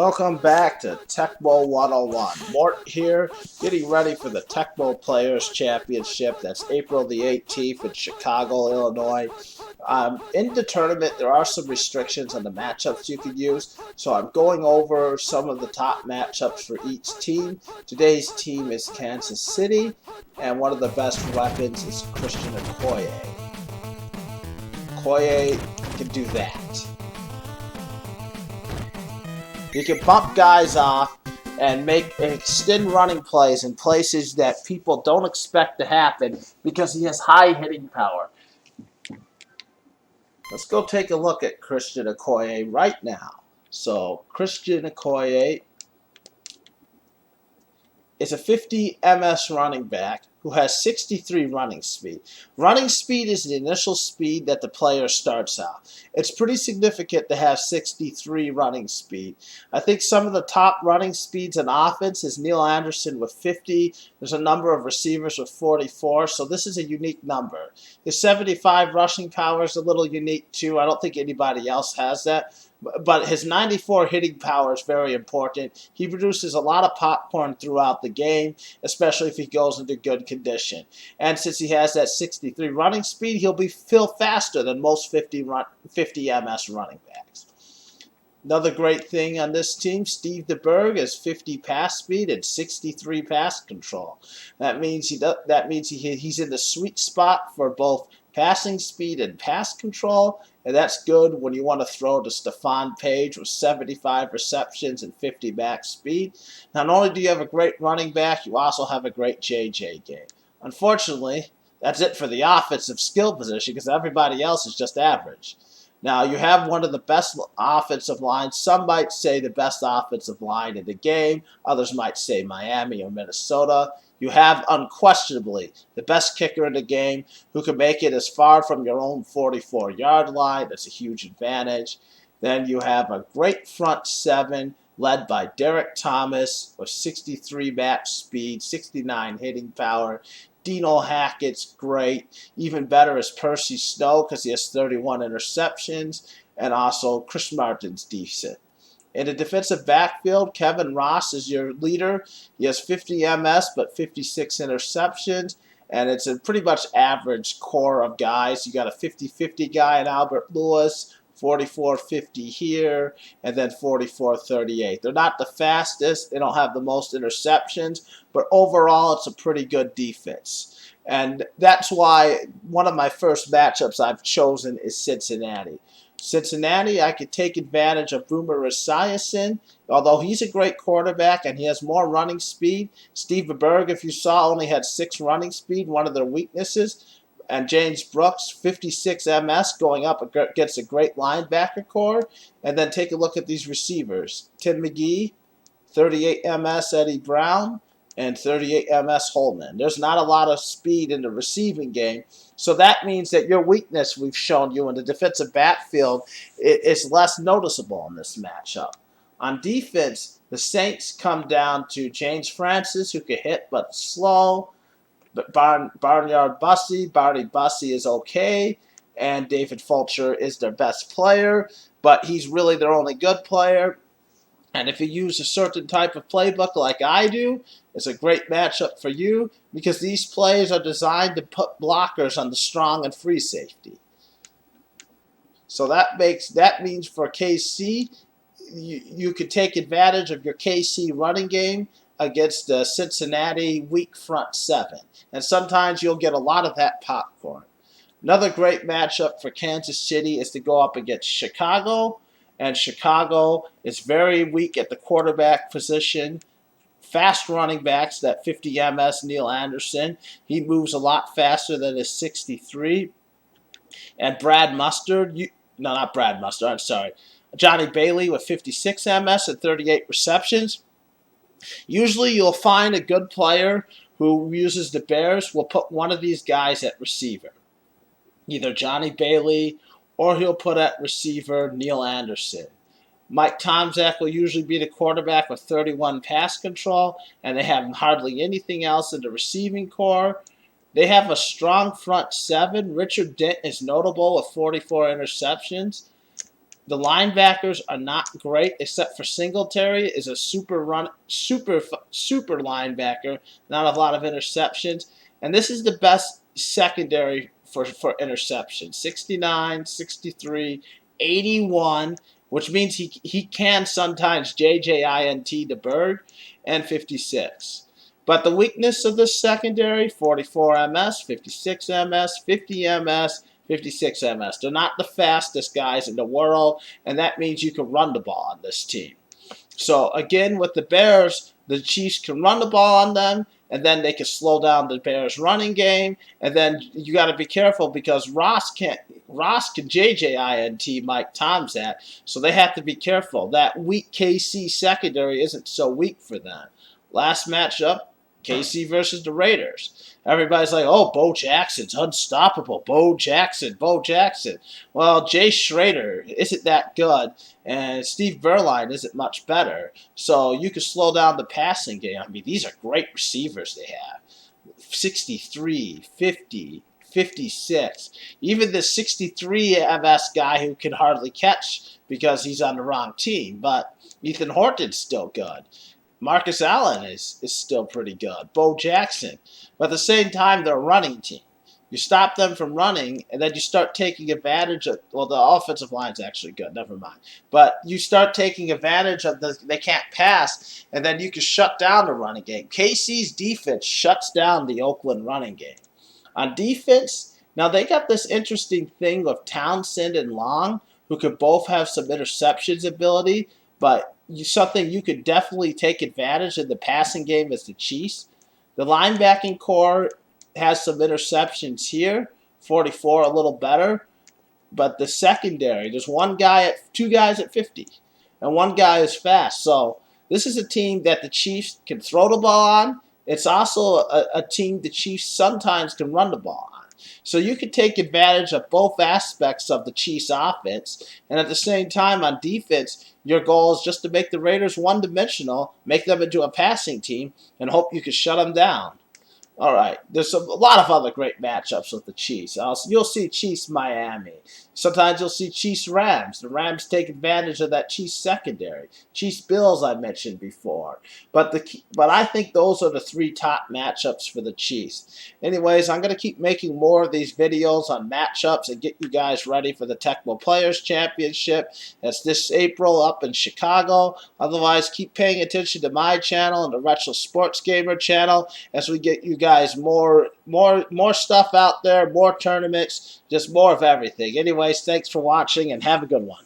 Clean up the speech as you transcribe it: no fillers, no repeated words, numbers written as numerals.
Welcome back to Tecmo 101. Mort here, getting ready for the Tecmo Players Championship. That's April the 18th in Chicago, Illinois. In the tournament, there are some restrictions on the matchups you can use, so I'm going over some of the top matchups for each team. Today's team is Kansas City, and one of the best weapons is Christian Okoye. Okoye can do that. He can bump guys off and extend running plays in places that people don't expect to happen because he has high hitting power. Let's go take a look at Christian Okoye right now. So Christian Okoye is a 50 MS running back who has 63 running speed. Running speed is the initial speed that the player starts out. It's pretty significant to have 63 running speed. I think some of the top running speeds in offense is Neil Anderson with 50. There's a number of receivers with 44, so this is a unique number. His 75 rushing power is a little unique too. I don't think anybody else has that. But his 94 hitting power is very important. He produces a lot of popcorn throughout the game, especially if he goes into good condition. And since he has that 63 running speed, he'll feel faster than most 50 MS running backs. Another great thing on this team, Steve DeBerg has 50 pass speed and 63 pass control. That means he's in the sweet spot for both passing speed and pass control, and that's good when you want to throw to Stephon Page with 75 receptions and 50 max speed. Not only do you have a great running back, you also have a great JJ game. Unfortunately, that's it for the offensive skill position because everybody else is just average. Now, you have one of the best offensive lines. Some might say the best offensive line in the game. Others might say Miami or Minnesota. You have unquestionably the best kicker in the game who can make it as far from your own 44-yard line. That's a huge advantage. Then you have a great front seven led by Derek Thomas with 63 max speed, 69 hitting power. Dino Hackett's great. Even better is Percy Snow because he has 31 interceptions. And also Chris Martin's decent. In the defensive backfield, Kevin Ross is your leader. He has 50 MS but 56 interceptions. And it's a pretty much average core of guys. You got a 50-50 guy in Albert Lewis, 44-50 here, and then 44-38. They're not the fastest. They don't have the most interceptions, but overall it's a pretty good defense. And that's why one of my first matchups I've chosen is Cincinnati. Cincinnati, I could take advantage of Boomer Esiason, although he's a great quarterback and he has more running speed. Steve Berg, if you saw, only had 6 running speed, one of their weaknesses. And James Brooks, 56 MS, going up against a great linebacker core. And then take a look at these receivers. Tim McGee, 38 MS, Eddie Brown, and 38 MS Holman. There's not a lot of speed in the receiving game. So that means that your weakness we've shown you in the defensive backfield is less noticeable in this matchup. On defense, the Saints come down to James Francis, who can hit but slow. But Barnyard Bussy, Barney Bussy is okay, and David Fulcher is their best player, but he's really their only good player. And if you use a certain type of playbook like I do, it's a great matchup for you because these plays are designed to put blockers on the strong and free safety. So that means for KC, you could take advantage of your KC running game against the Cincinnati weak front seven. And sometimes you'll get a lot of that popcorn. Another great matchup for Kansas City is to go up against Chicago. And Chicago is very weak at the quarterback position. Fast running backs, that 50 MS Neil Anderson. He moves a lot faster than his 63. And Johnny Bailey with 56 MS and 38 receptions. Usually you'll find a good player who uses the Bears will put one of these guys at receiver. Either Johnny Bailey or he'll put at receiver Neil Anderson. Mike Tomczak will usually be the quarterback with 31 pass control, and they have hardly anything else in the receiving core. They have a strong front seven. Richard Dent is notable with 44 interceptions. The linebackers are not great, except for Singletary is a super linebacker. Not a lot of interceptions, and this is the best secondary for interceptions. 69, 63, 81, which means he can sometimes JJINT the bird, and 56. But the weakness of this secondary, 44 MS, 56 MS, 50 MS, 56 MS. They're not the fastest guys in the world, and that means you can run the ball on this team. So again, with the Bears, the Chiefs can run the ball on them, and then they can slow down the Bears' running game. And then you got to be careful because Ross can JJINT Mike Tomzat, so they have to be careful. That weak KC secondary isn't so weak for them. Last matchup, KC versus the Raiders. Everybody's like, oh, Bo Jackson's unstoppable. Bo Jackson, Bo Jackson. Well, Jay Schrader isn't that good, and Steve Berline isn't much better. So you can slow down the passing game. I mean, these are great receivers they have. 63, 50, 56. Even the 63 MS guy who can hardly catch because he's on the wrong team. But Ethan Horton's still good. Marcus Allen is still pretty good. Bo Jackson. But at the same time, they're a running team. You stop them from running, and then you start taking advantage of, well, the offensive line's actually good, never mind. But you start taking advantage of they can't pass, and then you can shut down the running game. KC's defense shuts down the Oakland running game. On defense, now they got this interesting thing of Townsend and Long, who could both have some interceptions ability, but something you could definitely take advantage in the passing game is the Chiefs. The linebacking core has some interceptions here, 44 a little better, but the secondary, there's two guys at 50, and one guy is fast. So this is a team that the Chiefs can throw the ball on. It's also a team the Chiefs sometimes can run the ball on. So you can take advantage of both aspects of the Chiefs offense, and at the same time on defense, your goal is just to make the Raiders one-dimensional, make them into a passing team, and hope you can shut them down. All right, there's a lot of other great matchups with the Chiefs. You'll see Chiefs-Miami. Sometimes you'll see Chiefs-Rams. The Rams take advantage of that Chiefs secondary. Chiefs-Bills I mentioned before. But I think those are the three top matchups for the Chiefs. Anyways, I'm going to keep making more of these videos on matchups and get you guys ready for the Tecmo Players Championship. That's this April up in Chicago. Otherwise, keep paying attention to my channel and the Retro Sports Gamer channel as we get you guys more stuff out there, more tournaments, just more of everything. Anyways, thanks for watching and have a good one.